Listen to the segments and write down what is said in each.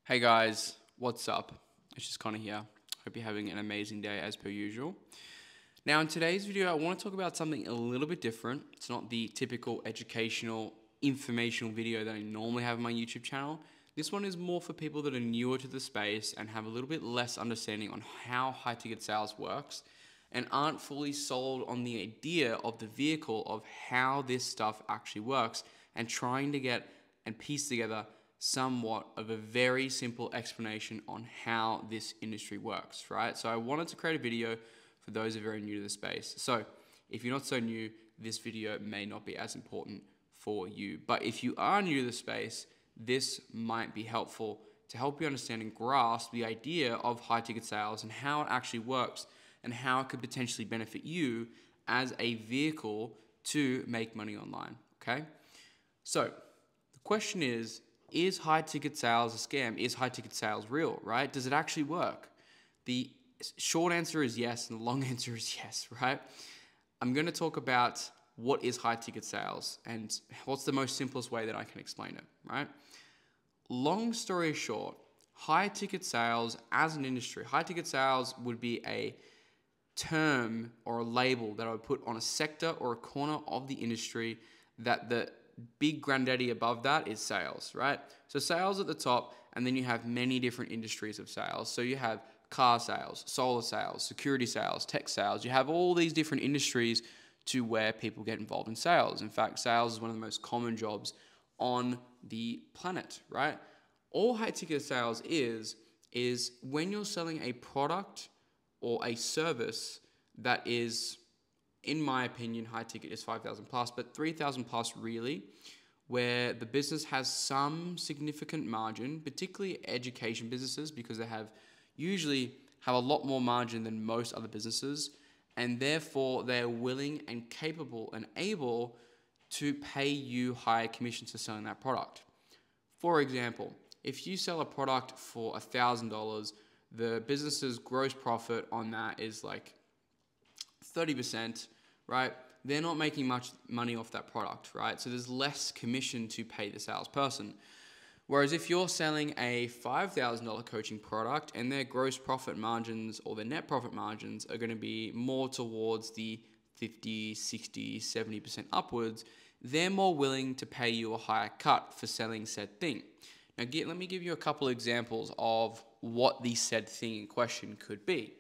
Hey guys, what's up? It's just Connor here. Hope you're having an amazing day as per usual. Now in today's video, I want to talk about something a little bit different. It's not the typical educational, informational video that I normally have on my YouTube channel. This one is more for people that are newer to the space and have a little bit less understanding on how high ticket sales works and aren't fully sold on the idea of the vehicle of how this stuff actually works and trying to get and piece together somewhat of a very simple explanation on how this industry works, right? So I wanted to create a video for those who are very new to the space. So if you're not so new, this video may not be as important for you. But if you are new to the space, this might be helpful to help you understand and grasp the idea of high ticket sales and how it actually works and how it could potentially benefit you as a vehicle to make money online, okay? So the question is high ticket sales a scam? Is high ticket sales real, right? Does it actually work? The short answer is yes, and the long answer is yes, right? I'm going to talk about what is high ticket sales and what's the most simplest way that I can explain it, right? Long story short, high ticket sales as an industry, high ticket sales would be a term or a label that I would put on a sector or a corner of the industry that the big granddaddy above that is sales, right? So sales at the top, and then you have many different industries of sales. So you have car sales, solar sales, security sales, tech sales. You have all these different industries to where people get involved in sales. In fact, sales is one of the most common jobs on the planet, right? All high ticket sales is when you're selling a product or a service that is, in my opinion, high ticket is 5,000 plus, but 3,000 plus really, where the business has some significant margin, particularly education businesses, because they usually have a lot more margin than most other businesses, and therefore they're willing and capable and able to pay you higher commissions for selling that product. For example, if you sell a product for $1,000, the business's gross profit on that is like 30%, right? They're not making much money off that product, right? So there's less commission to pay the salesperson. Whereas if you're selling a $5,000 coaching product and their gross profit margins or their net profit margins are going to be more towards the 50, 60, 70% upwards, they're more willing to pay you a higher cut for selling said thing. Now, let me give you a couple examples of what the said thing in question could be.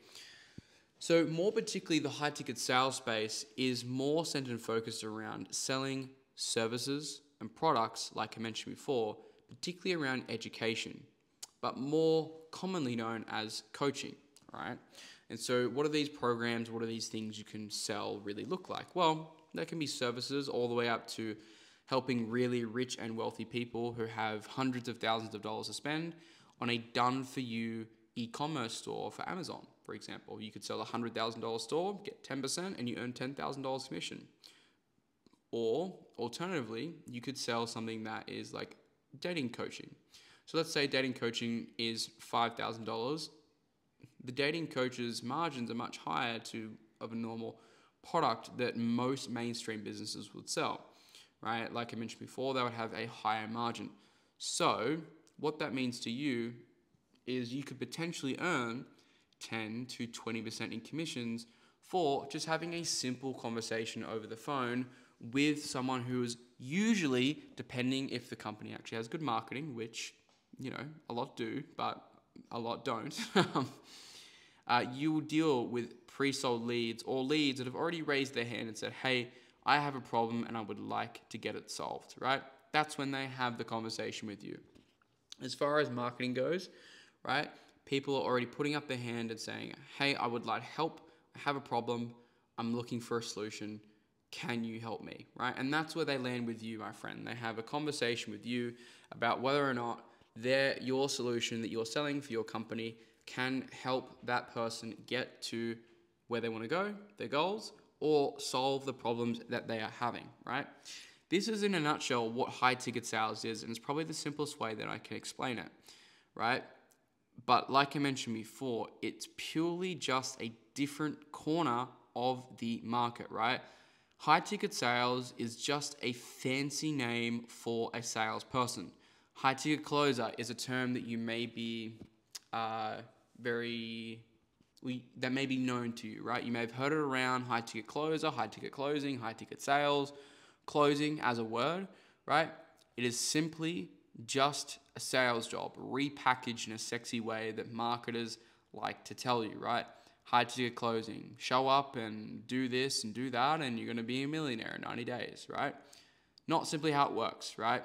So more particularly, the high ticket sales space is more centered and focused around selling services and products, like I mentioned before, particularly around education, but more commonly known as coaching, right? And so what are these programs, what are these things you can sell really look like? Well, there can be services all the way up to helping really rich and wealthy people who have hundreds of thousands of dollars to spend on a done-for-you e-commerce store for Amazon, for example. You could sell a $100,000 store, get 10%, and you earn $10,000 commission. Or, alternatively, you could sell something that is like dating coaching. So let's say dating coaching is $5,000. The dating coach's margins are much higher of a normal product that most mainstream businesses would sell, right? Like I mentioned before, they would have a higher margin. So what that means to you is you could potentially earn 10 to 20% in commissions for just having a simple conversation over the phone with someone who is usually, depending if the company actually has good marketing, which, you know, a lot do, but a lot don't, you will deal with pre-sold leads or leads that have already raised their hand and said, hey, I have a problem and I would like to get it solved, right? That's when they have the conversation with you. As far as marketing goes, right, people are already putting up their hand and saying, hey, I would like help, I have a problem, I'm looking for a solution, can you help me, right? And that's where they land with you, my friend. They have a conversation with you about whether or not your solution that you're selling for your company can help that person get to where they want to go, their goals, or solve the problems that they are having, right? This is in a nutshell what high ticket sales is, and it's probably the simplest way that I can explain it, right? But like I mentioned before, it's purely just a different corner of the market, right? High ticket sales is just a fancy name for a salesperson. High ticket closer is a term that you may be that may be known to you, right? You may have heard it around: high ticket closer, high ticket closing, high ticket sales, closing as a word, right? It is simply just a sales job repackaged in a sexy way that marketers like to tell you, right? High ticket closing, show up and do this and do that, and you're going to be a millionaire in 90 days, right? Not simply how it works, right?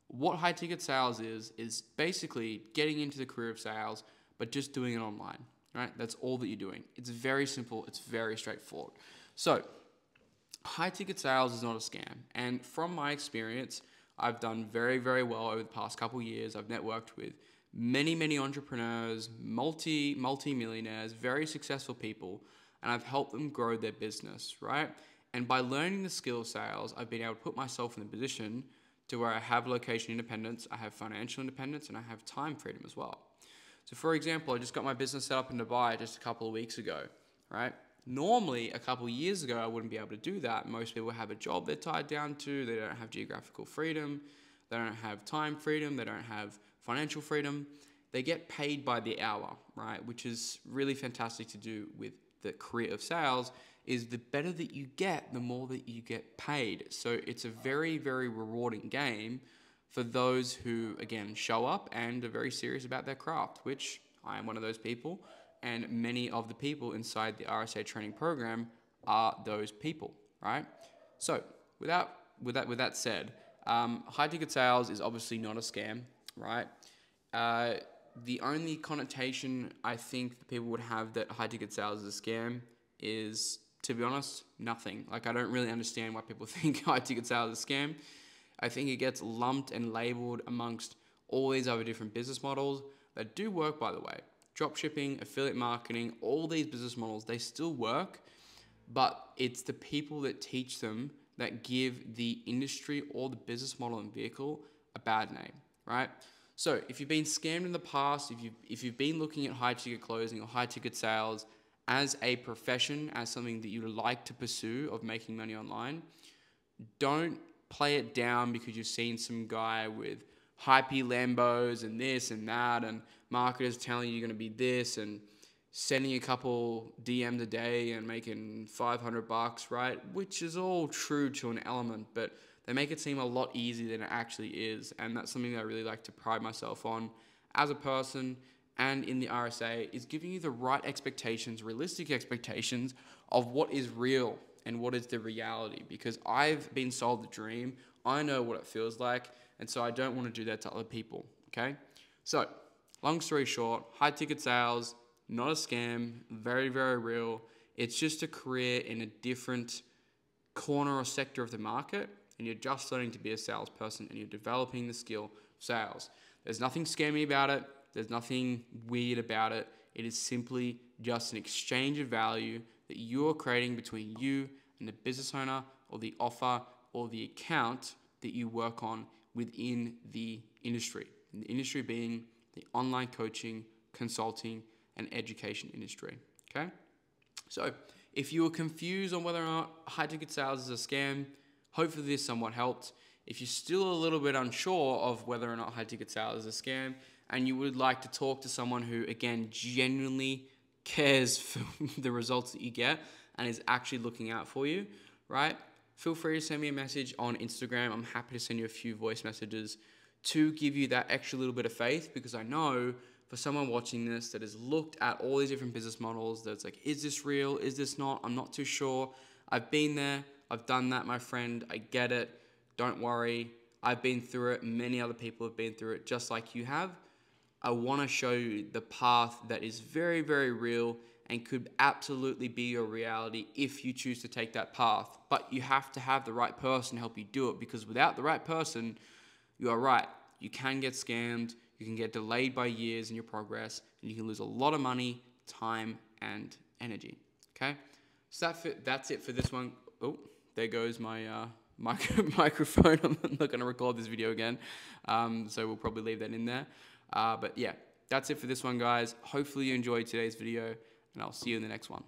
What high ticket sales is basically getting into the career of sales, but just doing it online, right? That's all that you're doing. It's very simple. It's very straightforward. So high ticket sales is not a scam. And from my experience, I've done very, very well over the past couple of years. I've networked with many entrepreneurs, multi-millionaires, very successful people, and I've helped them grow their business, right? And by learning the skill of sales, I've been able to put myself in the position to where I have location independence, I have financial independence, and I have time freedom as well. So for example, I just got my business set up in Dubai just a couple of weeks ago, right? Normally, a couple of years ago, I wouldn't be able to do that. Most people have a job they're tied down to. They don't have geographical freedom. They don't have time freedom. They don't have financial freedom. They get paid by the hour, right? Which is really fantastic to do with the career of sales. Is the better that you get, the more that you get paid. So it's a very, very rewarding game for those who, again, show up and are very serious about their craft, which I am one of those people. And many of the people inside the RSA training program are those people, right? So with that said, high ticket sales is obviously not a scam, right? The only connotation I think that people would have that high ticket sales is a scam is, to be honest, nothing. Like, I don't really understand why people think high ticket sales is a scam. I think it gets lumped and labeled amongst all these other different business models that do work, by the way. Dropshipping, affiliate marketing, all these business models, they still work, but it's the people that teach them that give the industry or the business model and vehicle a bad name, right? So if you've been scammed in the past, if you've been looking at high ticket closing or high ticket sales as a profession, as something that you like to pursue of making money online, don't play it down because you've seen some guy with hypey Lambos and this and that, and marketers telling you you're going to be this, and sending a couple DMs a day and making $500, right? Which is all true to an element, but they make it seem a lot easier than it actually is. And that's something that I really like to pride myself on as a person and in the RSA, is giving you the right expectations, realistic expectations of what is real and what is the reality. Because I've been sold the dream. I know what it feels like. And so I don't want to do that to other people, okay? So, long story short, high ticket sales, not a scam, very, very real. It's just a career in a different corner or sector of the market, and you're just learning to be a salesperson and you're developing the skill of sales. There's nothing scammy about it. There's nothing weird about it. It is simply just an exchange of value that you're creating between you and the business owner or the offer or the account that you work on within the industry. And the industry being the online coaching, consulting, and education industry, okay? So if you were confused on whether or not high ticket sales is a scam, hopefully this somewhat helped. If you're still a little bit unsure of whether or not high ticket sales is a scam, and you would like to talk to someone who, again, genuinely cares for the results that you get and is actually looking out for you, right? Feel free to send me a message on Instagram. I'm happy to send you a few voice messages to give you that extra little bit of faith, because I know for someone watching this that has looked at all these different business models, that's like, is this real? Is this not? I'm not too sure. I've been there. I've done that, my friend. I get it. Don't worry. I've been through it. Many other people have been through it just like you have. I want to show you the path that is very, very real and could absolutely be your reality if you choose to take that path. But you have to have the right person help you do it, because without the right person, you are right. You can get scammed, you can get delayed by years in your progress, and you can lose a lot of money, time, and energy, okay? So that's it for this one. Oh, there goes my microphone. I'm not going to record this video again, so we'll probably leave that in there. But yeah, that's it for this one, guys. Hopefully you enjoyed today's video, and I'll see you in the next one.